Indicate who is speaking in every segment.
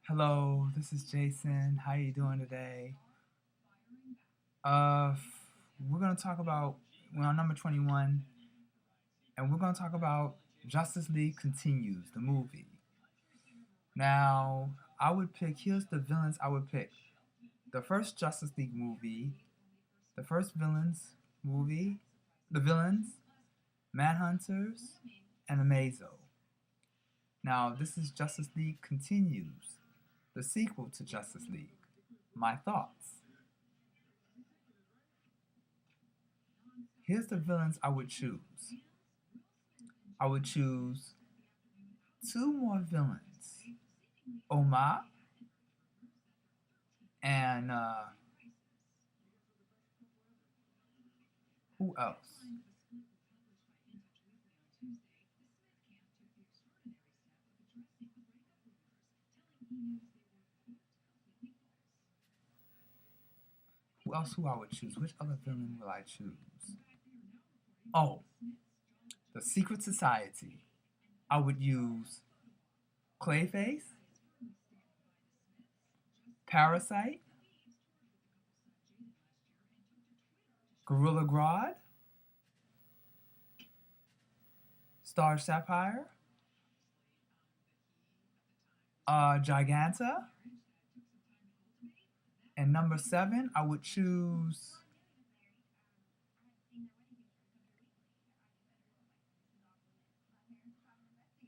Speaker 1: Hello, this is Jason. How you doing today? Uh, we're gonna talk about we're on number 21, and we're gonna talk about Justice League Continues, the movie. Now, I would pick. Here's the villains I would pick. The first Justice League movie, the first villains movie, the villains, Manhunters, and Amazo. Now, this is Justice League Continues, the sequel to Justice League. My thoughts. Here's the villains I would choose. I would choose two more villains, Oma and who else? Who else? Who I would choose? Which other villain will I choose? Oh, the Secret Society. I would use Clayface, Parasite, Gorilla Grodd, Star Sapphire, Giganta, and number 7, I would choose.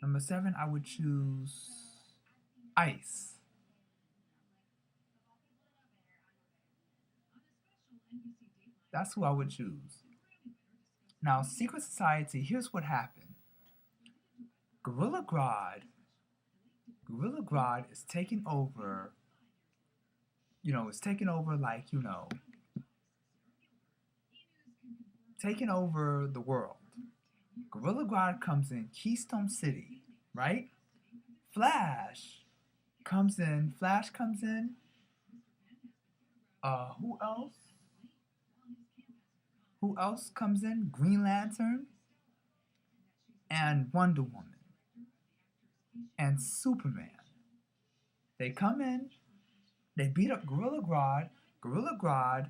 Speaker 1: Number 7, I would choose Ice. That's who I would choose. Now, Secret Society, here's what happened. Gorilla Grodd, Gorilla Grodd is taking over, it's taking over taking over the world. Gorilla Grodd comes in Keystone City, right? Flash Flash comes in. Who else? Who else comes in? Green Lantern and Wonder Woman and Superman. They come in, they beat up Gorilla Grodd. Gorilla Grodd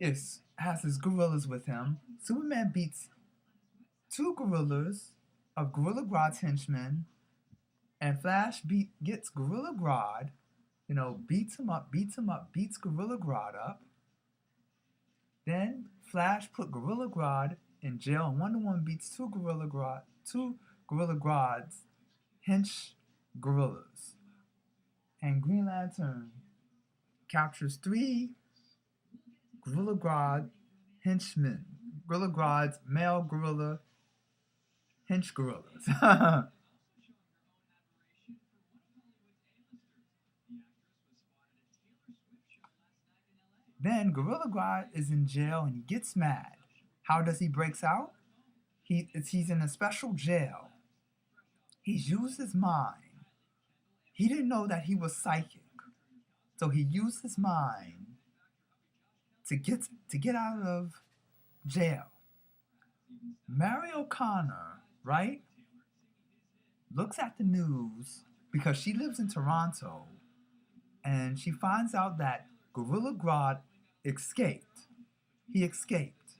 Speaker 1: has his gorillas with him. Superman beats two gorillas of Gorilla Grodd's henchmen, and Flash gets Gorilla Grodd, beats him up, beats Gorilla Grodd up. Then Flash put Gorilla Grodd in jail, and Wonder Woman beats two Gorilla Grodd's hench gorillas. And Green Lantern captures 3 Gorilla Grodd henchmen. Gorilla Grodd's male gorilla hench gorillas. Then Gorilla Grodd is in jail and he gets mad. How does he breaks out? He's in a special jail. He's used his mind. He didn't know that he was psychic. So he used his mind to get out of jail. Mary O'Connor, right, looks at the news because she lives in Toronto, and she finds out that Gorilla Grodd escaped. He escaped.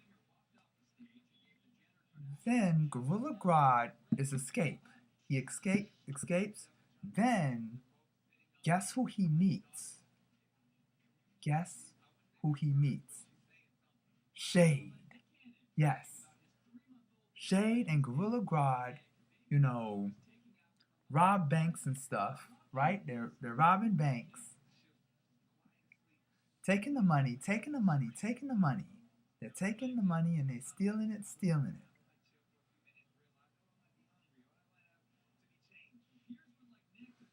Speaker 1: Then Gorilla Grodd is escaped. He escapes. Then guess who he meets? Guess who he meets? Shade. Yes. Shade and Gorilla Grodd, rob banks and stuff, right? They're robbing banks. Taking the money. They're taking the money and they're stealing it.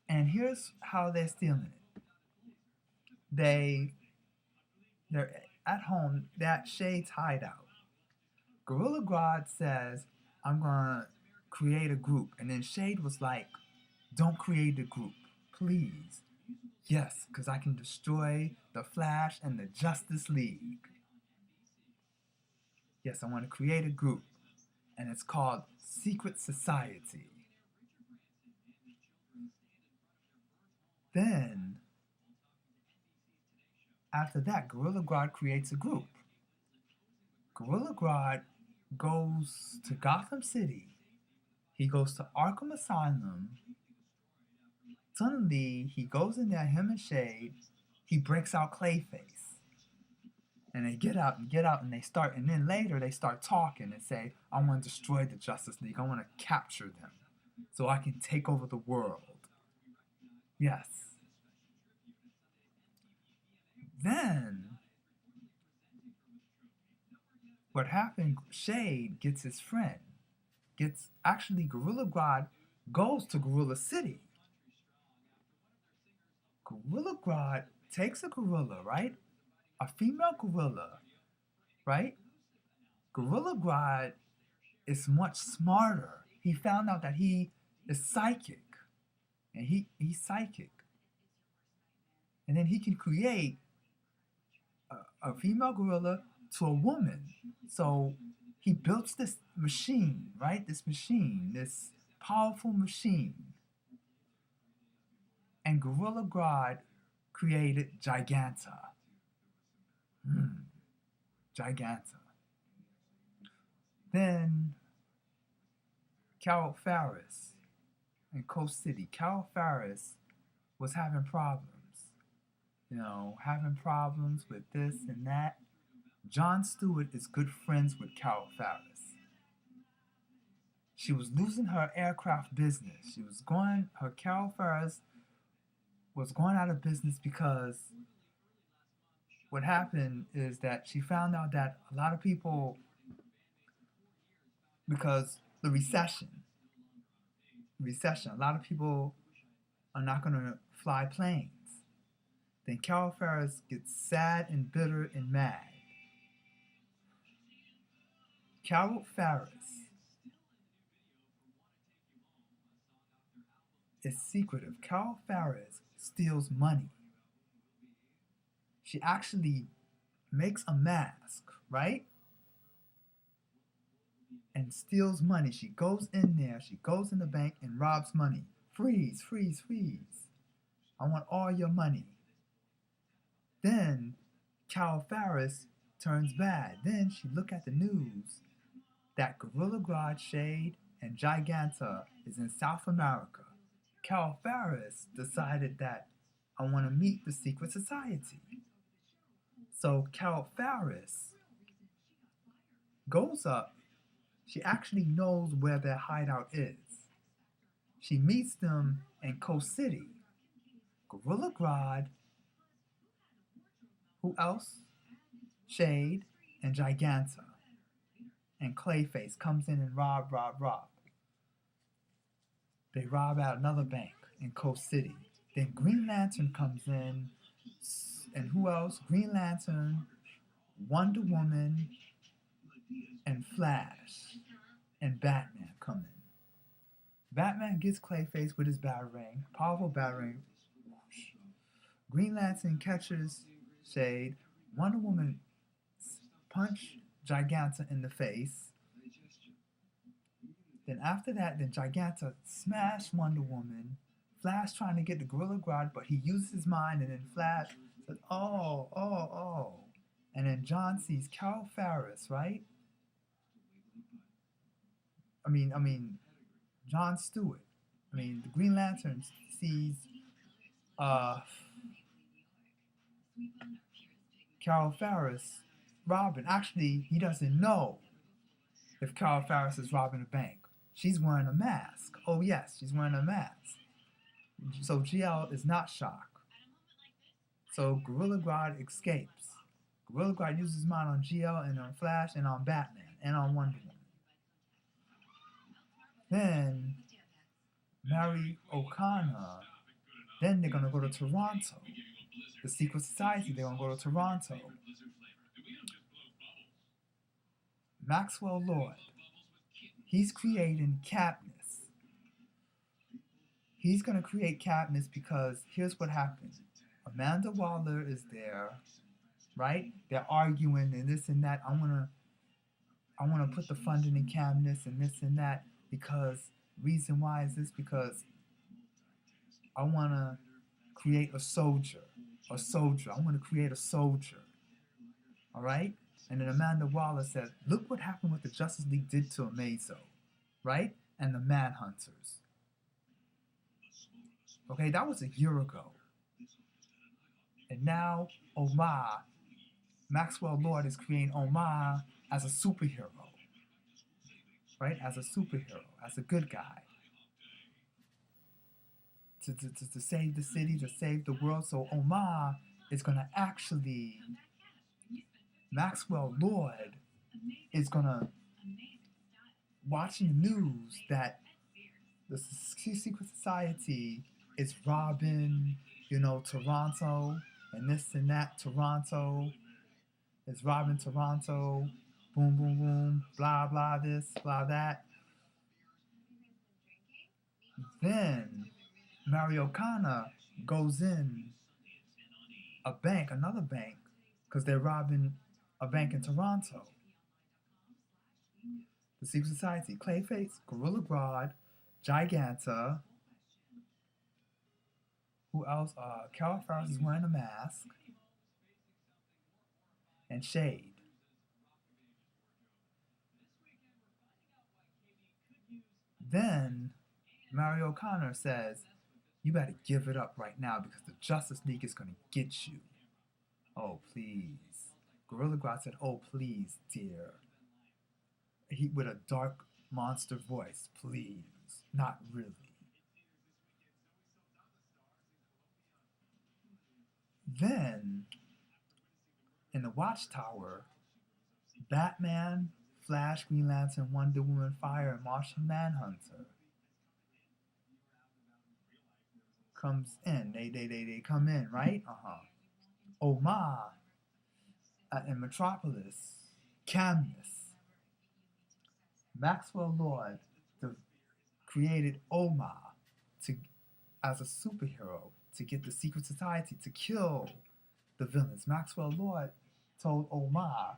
Speaker 1: And here's how they're stealing it. They're at home, they're at Shade's hideout. Gorilla Grodd says, I'm gonna create a group. And then Shade was like, don't create a group, please. Yes, because I can destroy the Flash and the Justice League. Yes, I want to create a group. And it's called Secret Society. Then, after that, Gorilla Grodd creates a group. Gorilla Grodd goes to Gotham City. He goes to Arkham Asylum. Suddenly, he goes in there, him and Shade. He breaks out Clayface. And they get out, and they start, and then later they start talking and say, I want to destroy the Justice League. I want to capture them so I can take over the world. Yes. Then, what happened, Shade gets his friend, Gorilla Grodd goes to Gorilla City. Gorilla Grodd takes a gorilla, right? A female gorilla, right? Gorilla Grodd is much smarter. He found out that he is psychic. And he's psychic. And then he can create a female gorilla to a woman. So he built this machine, right? This powerful machine. And Gorilla Grodd created Giganta. Giganta. Then Carol Ferris in Coast City. Carol Ferris was having problems. Having problems with this and that. Jon Stewart is good friends with Carol Ferris. She was losing her aircraft business. Carol Ferris was going out of business because what happened is that she found out that a lot of people, because the recession, a lot of people are not going to fly planes. Then Carol Ferris gets sad and bitter and mad. Carol Ferris is secretive. Carol Ferris steals money. She actually makes a mask, right? And steals money. She goes in there, she goes in the bank and robs money. Freeze, freeze, freeze. I want all your money. Then Carol Ferris turns bad. Then she look at the news that Gorilla Grodd, Shade, and Giganta is in South America. Carol Ferris decided that I want to meet the secret society. So Carol Ferris goes up. She actually knows where their hideout is. She meets them in Coast City. Gorilla Grodd, who else? Shade and Giganta. And Clayface comes in and rob. They rob out another bank in Coast City. Then Green Lantern comes in. And who else? Green Lantern, Wonder Woman, and Flash, and Batman come in. Batman gets Clayface with his batarang, powerful batarang. Green Lantern catches Shade. Wonder Woman punch Giganta in the face. Then after that, Giganta smash Wonder Woman. Flash trying to get the Gorilla Grodd, but he uses his mind, and then Flash says, oh. And then John sees Carol Ferris, right? I mean, Jon Stewart. The Green Lantern sees Carol Ferris robbing. Actually, he doesn't know if Carol Ferris is robbing a bank. She's wearing a mask. Oh yes, she's wearing a mask. So GL is not shocked. So Gorilla Grodd escapes. Gorilla Grodd uses his mind on GL and on Flash and on Batman and on Wonder Woman. Then Mary O'Connor. Then they're gonna go to Toronto. The Secret Society. They're gonna go to Toronto. Maxwell Lord. He's creating Katniss. He's gonna create Katniss because here's what happened. Amanda Waller is there, right? They're arguing and this and that. I wanna put the funding in Katniss and this and that because reason why is this because I wanna create a soldier. A soldier. I want to create a soldier. All right? And then Amanda Waller said, look what happened what the Justice League did to Amazo. Right? And the Manhunters. Okay, that was a year ago. And now Omar, Maxwell Lord is creating Omar as a superhero. Right? As a superhero, as a good guy. To save the city, to save the world. So Omar is going to actually, Maxwell Lord is going to, watching the news that the secret society is robbing, Toronto, and this and that. Toronto is robbing Toronto. Boom, boom, boom. Blah, blah, this, blah, that. Then Mario Kana goes in a bank, another bank, because they're robbing a bank in Toronto. The Secret Society, Clayface, Gorilla Grodd, Giganta. Who else? Carol Farris is wearing a mask. And Shade. Then Mario O'Connor says, you better give it up right now because the Justice League is going to get you. Oh, please. Gorilla Grodd said, oh, please, dear. With a dark monster voice, please. Not really. Then, in the Watchtower, Batman, Flash, Green Lantern, Wonder Woman, Fire, and Martian Manhunter comes in. They come in, right? Omar in Metropolis, Canvas. Maxwell Lord created Omar as a superhero to get the secret society to kill the villains. Maxwell Lord told Omar,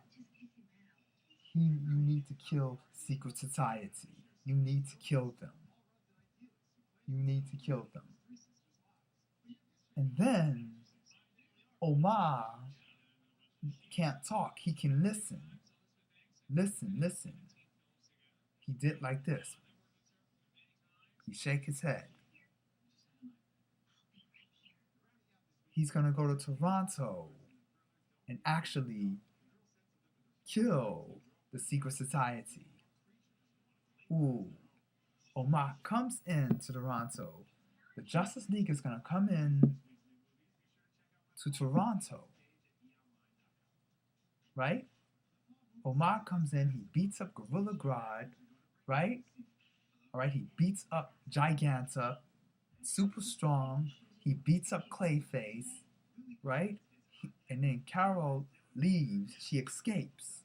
Speaker 1: you need to kill secret society. You need to kill them. You need to kill them. And then Omar can't talk. He can listen. Listen. He did like this. He shake his head. He's going to go to Toronto and actually kill the secret society. Ooh. Omar comes into Toronto. The Justice League is going to come in to Toronto. Right? Omar comes in. He beats up Gorilla Grodd. Right? Alright, he beats up Giganta. Super strong. He beats up Clayface. Right? And then Carol leaves. She escapes.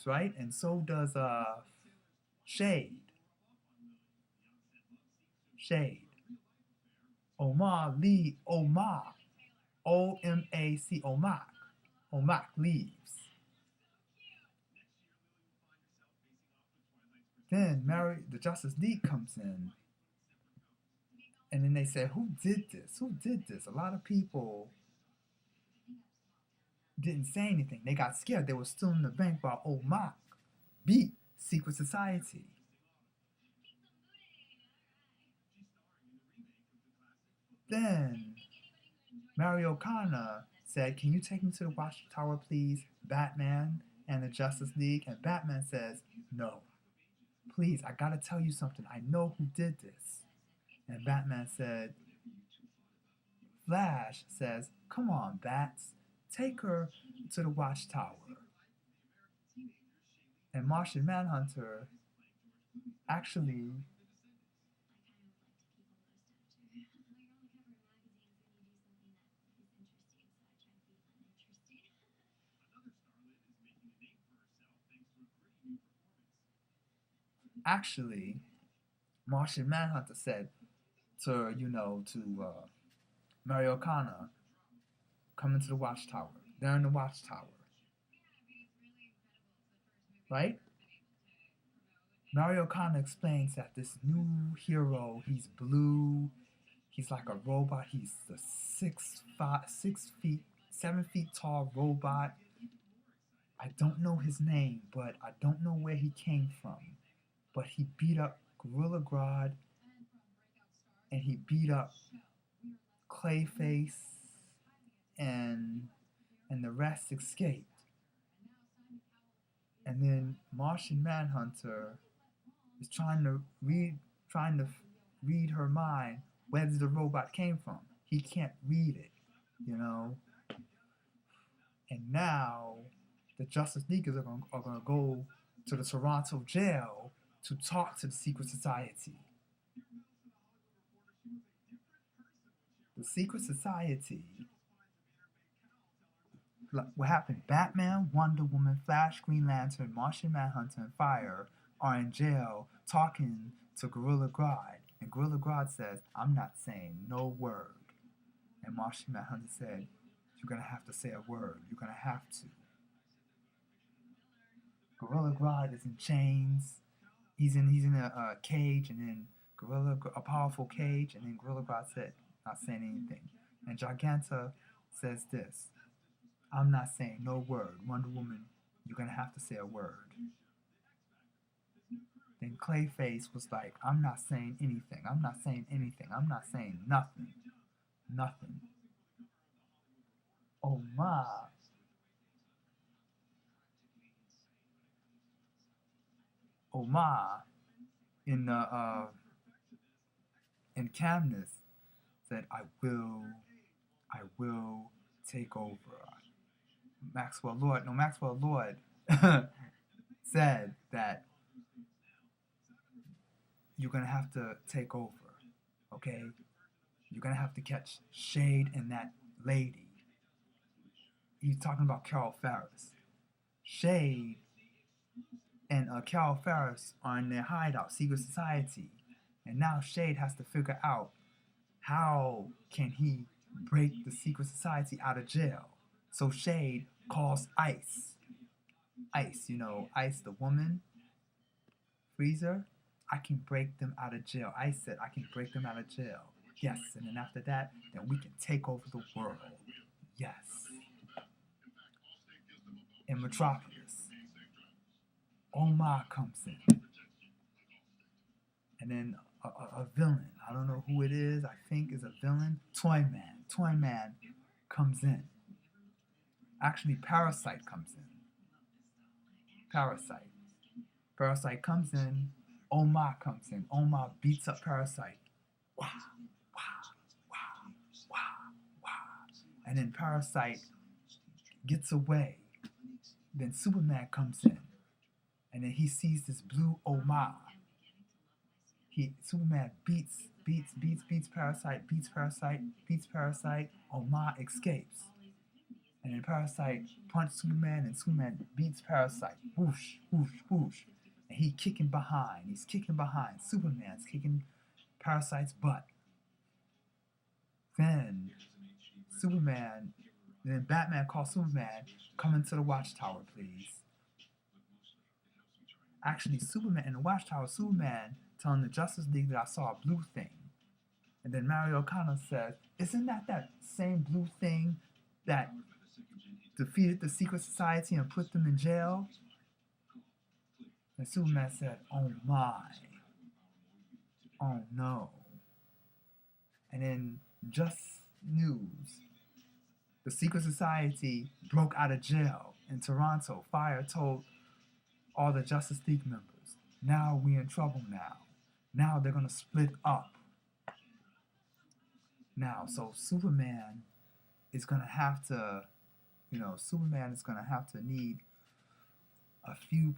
Speaker 1: Right? And so does Shade. Omar leaves. O-M-A-C. Omar leaves. Then the Justice League comes in. And then they say, who did this? A lot of people didn't say anything. They got scared. They were still in the bank while Omar beat Secret Society. Then Mario O'Connor said, can you take me to the Watchtower, please, Batman and the Justice League? And Batman says, no. Please, I gotta tell you something. I know who did this. And Batman said, Flash says, come on, Bats. Take her to the Watchtower. And Martian Manhunter actually Martian Manhunter said to Mario O'Connor, come into the Watchtower. They're in the Watchtower. Right? Mario O'Connor explains that this new hero, he's blue, He's like a robot. He's the 6 feet, 7 feet tall robot. I don't know his name, but I don't know where he came from. But he beat up Gorilla Grodd, and he beat up Clayface, and the rest escaped. And then Martian Manhunter is trying to read her mind. Where did the robot came from? He can't read it, you know. And now the Justice Leaguers are gonna go to the Toronto jail to talk to the Secret Society. The Secret Society. What happened? Batman, Wonder Woman, Flash, Green Lantern, Martian Manhunter, and Fire are in jail talking to Gorilla Grodd. And Gorilla Grodd says, I'm not saying no word. And Martian Manhunter said, you're going to have to say a word. You're going to have to. Gorilla Grodd is in chains. He's in a cage, and then a powerful cage, and then Gorilla Grodd said, not saying anything. And Giganta says this, I'm not saying no word. Wonder Woman, you're going to have to say a word. Then Clayface was like, I'm not saying anything. I'm not saying anything. I'm not saying nothing. Nothing. Oh my. Oh my. In Camness said, I will take over. Maxwell Lord said that you're gonna have to take over, okay? You're gonna have to catch Shade and that lady. He's talking about Carol Ferris. Shade and Carol Ferris are in their hideout, Secret Society, and now Shade has to figure out how can he break the Secret Society out of jail. So Shade calls Ice. Ice, Ice the woman, Freezer. I can break them out of jail. Ice said, I can break them out of jail. Yes, and then after that, then we can take over the world. Yes. In Metropolis, Omar comes in. And then a villain, I don't know who it is, I think is a villain, Toyman. Toyman comes in. Actually, Parasite comes in. Parasite comes in. Omar comes in. Omar beats up Parasite. Wah, wah, wah, wah, wah. And then Parasite gets away. Then Superman comes in. And then he sees this blue Omar. Superman beats Parasite. Omar escapes. And then Parasite punches Superman, and Superman beats Parasite. Whoosh, whoosh, whoosh. And he's kicking behind. Superman's kicking Parasite's butt. Then Batman calls Superman, come into the Watchtower, please. Actually, Superman in the Watchtower, Superman telling the Justice League that I saw a blue thing. And then Mario O'Connor says, isn't that same blue thing that defeated the Secret Society and put them in jail? And Superman said, oh my. Oh no. And then just news. The Secret Society broke out of jail in Toronto. Fire told all the Justice League members, now we're in trouble now. Now they're going to split up. Now, so Superman is going to have to, need a few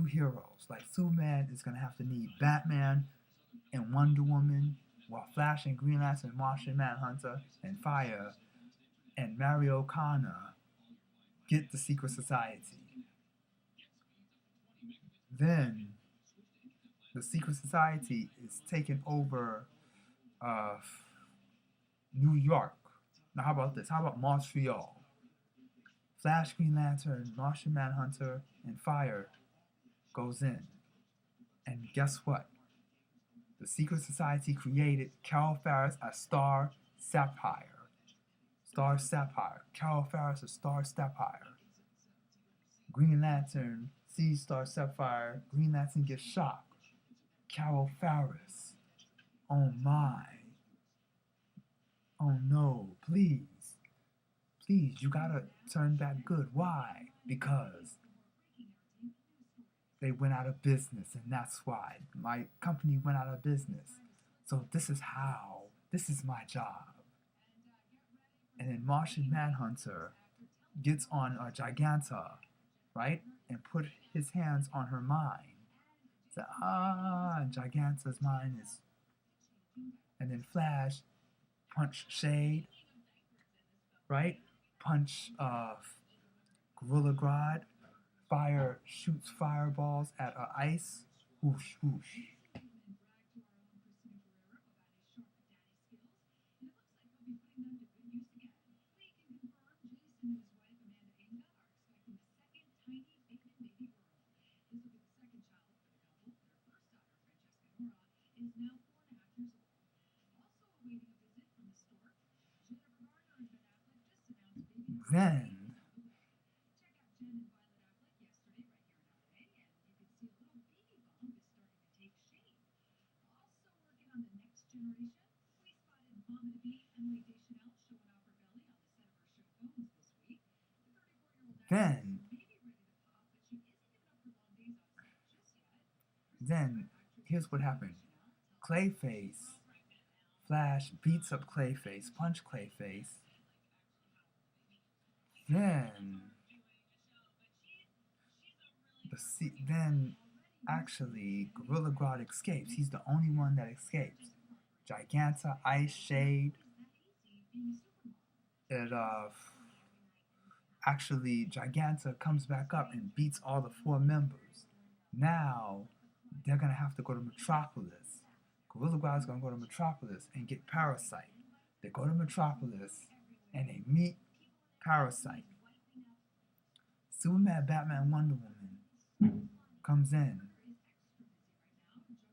Speaker 1: heroes. Like Superman is going to have to need Batman and Wonder Woman, while Flash and Green Lantern, Martian Manhunter, and Fire, and Mario O'Connor get the Secret Society. Then the Secret Society is taking over New York. Now how about this? How about Montreal? Flash, Green Lantern, Martian Manhunter, and Fire goes in. And guess what? The Secret Society created Carol Ferris as Star Sapphire. Star Sapphire. Carol Ferris as Star Sapphire. Green Lantern sees Star Sapphire. Green Lantern gets shocked. Carol Ferris. Oh my. Oh no, please. Please, you gotta turn back good. Why? Because they went out of business, and that's why. My company went out of business. So this is how. This is my job. And then Martian Manhunter gets on a Giganta, right? And put his hands on her mind. So, and Giganta's mind is. And then Flash punch Shade, right? Punch Gorilla Grodd. Fire shoots fireballs at ice. Whoosh, whoosh. Then Then, here's what happened. Clayface, Flash beats up Clayface, punch Clayface. Then, then actually, Gorilla Grodd escapes. He's the only one that escapes. Giganta, Ice Shade. It actually Giganta comes back up and beats all the 4 members. Now they're gonna have to go to Metropolis. Gorilla Grodd's gonna go to Metropolis and get Parasite. They go to Metropolis and they meet Parasite. Superman, Batman, Wonder Woman comes in.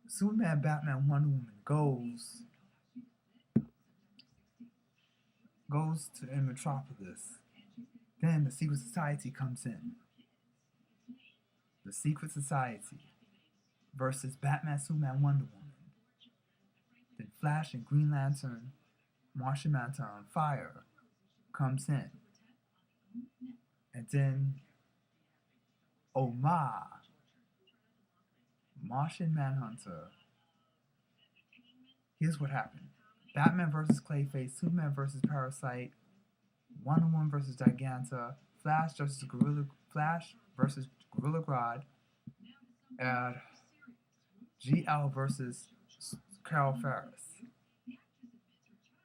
Speaker 1: Superman, Batman, Wonder Woman goes to in Metropolis. Then the Secret Society comes in. The Secret Society versus Batman, Superman, Wonder Woman. Then Flash and Green Lantern, Martian Manhunter on fire comes in. And then Martian Manhunter. Here's what happened. Batman versus Clayface, Superman versus Parasite, Wonder Woman versus Giganta, Flash versus Gorilla Grodd, and GL versus Carol Ferris.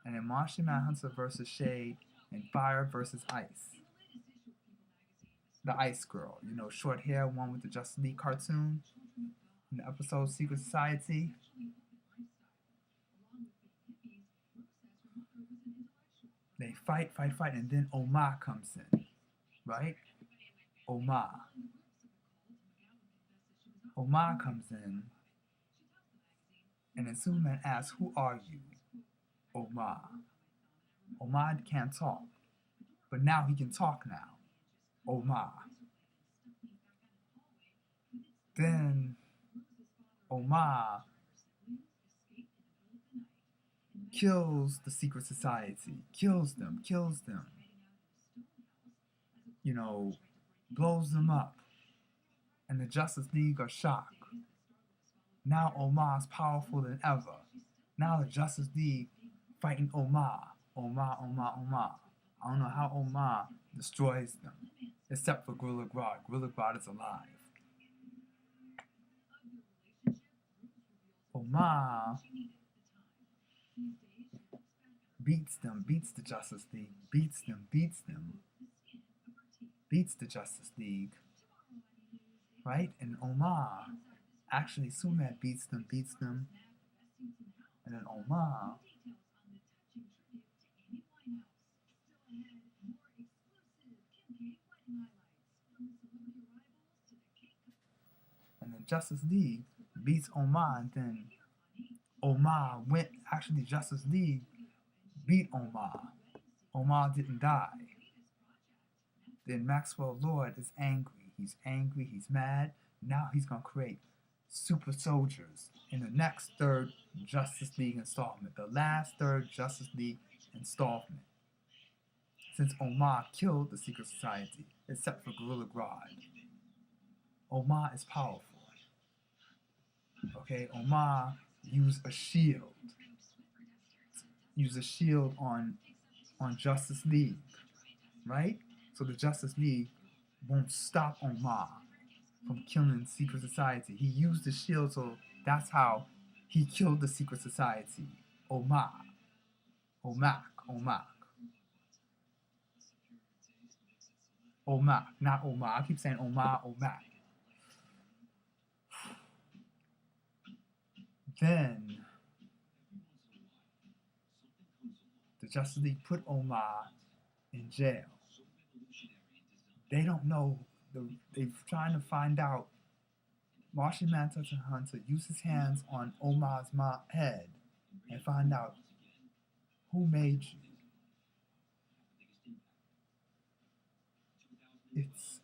Speaker 1: And then Martian Manhunter versus Shade, and Fire versus Ice. The Ice Girl, short hair, one with the Justice League cartoon. In the episode Secret Society. They fight, and then Omar comes in, right? Omar comes in, and then Superman asks, "Who are you?" Omar can't talk, but now he can talk now. Omar. Then Omar kills the Secret Society, kills them, blows them up, and the Justice League are shocked. Now Omar's powerful than ever. Now the Justice League fighting Omar. I don't know how Omar destroys them, except for Gorilla Grodd. Gorilla Grodd is alive. Omar beats the Justice League, beats the Justice League, right? And Omar, actually Superman beats them, and then Omar and then Justice League beats Omar, and then Omar went, actually Justice League beat Omar. Omar didn't die. Then Maxwell Lord is angry. He's angry, he's mad. Now he's going to create super soldiers in the next third Justice League installment, the last third Justice League installment. Since Omar killed the Secret Society, except for Gorilla Grodd. Omar is powerful. Okay, Omar used a shield. Used a shield on Justice League, right? So the Justice League won't stop Omar from killing Secret Society. He used the shield, so that's how he killed the Secret Society. Omar. Omak. Not Omar. I keep saying Omar, Omak. Then the Justice League put Omar in jail. They don't know. They're trying to find out. Martian Manhunter used his hands on Omar's head and find out who made you.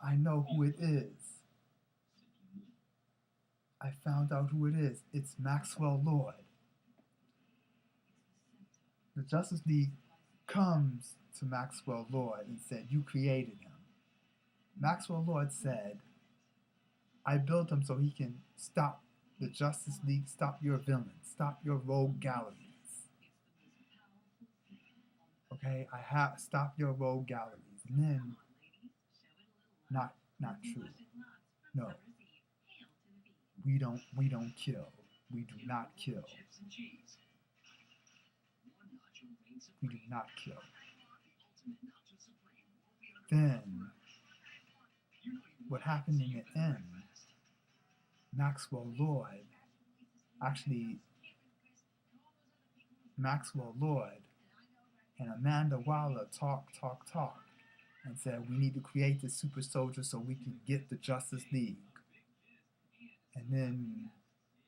Speaker 1: I know who it is. I found out who it is. It's Maxwell Lord. The Justice League comes to Maxwell Lord and said, "You created him." Maxwell Lord said, "I built him so he can stop the Justice League, stop your villains, stop your rogue galleries. Okay, I have stopped your rogue galleries." And then, not true. No. We don't kill. We do not kill. We do not kill. Then, what happened in the end, Maxwell Lord and Amanda Waller talked and said, "We need to create the super soldier so we can get the Justice League." And then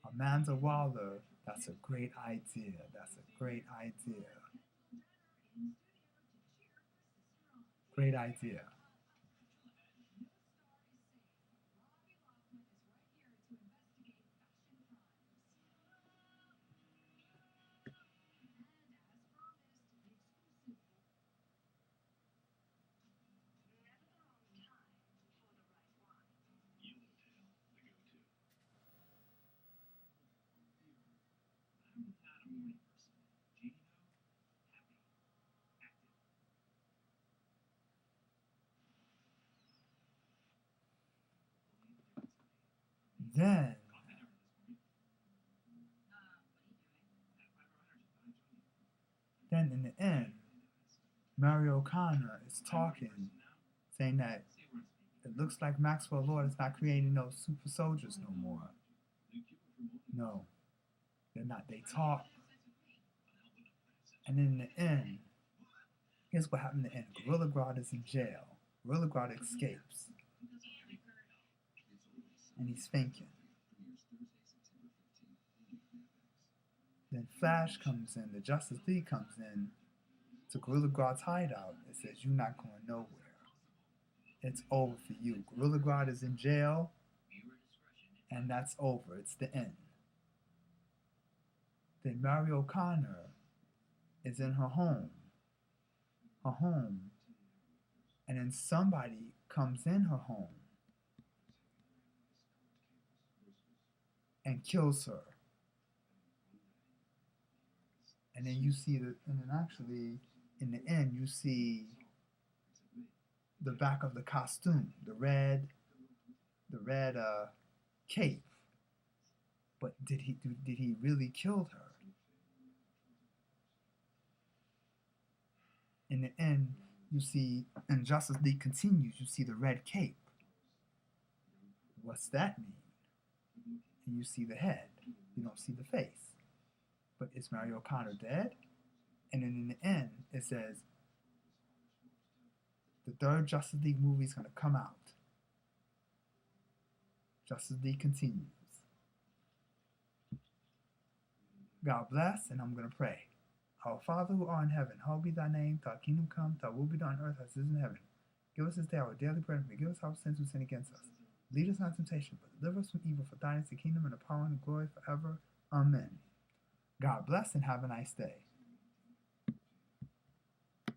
Speaker 1: Amanda Waller, that's a great idea. Great idea. Then in the end, Mario O'Connor is talking, saying that it looks like Maxwell Lord is not creating those super soldiers no more. No, they're not. They talk. And in the end, here's what happened in the end. Gorilla Grodd is in jail. Gorilla Grodd escapes. And he's fainting. Then Flash comes in, the Justice League comes in to Gorilla Grodd's hideout and says, "You're not going nowhere. It's over for you. Gorilla Grodd is in jail, and that's over. It's the end." Then Mario O'Connor is in her home, and then somebody comes in her home and kills her. And then you see and then actually in the end you see the back of the costume, the red cape. But did he really kill her? In the end, you see, and Justice League continues, you see the red cape. What's that mean? And you see the head. You don't see the face. But is Mario O'Connor dead? And then in the end, it says, the third Justice League movie is going to come out. Justice League continues. God bless, and I'm going to pray. Our Father who art in heaven, hallowed be thy name. Thy kingdom come, thy will be done on earth as it is in heaven. Give us this day our daily bread, and forgive us our sins who sin against us. Lead us not into temptation, but deliver us from evil. For thine is the kingdom and the power and the glory forever. Amen. God bless and have a nice day.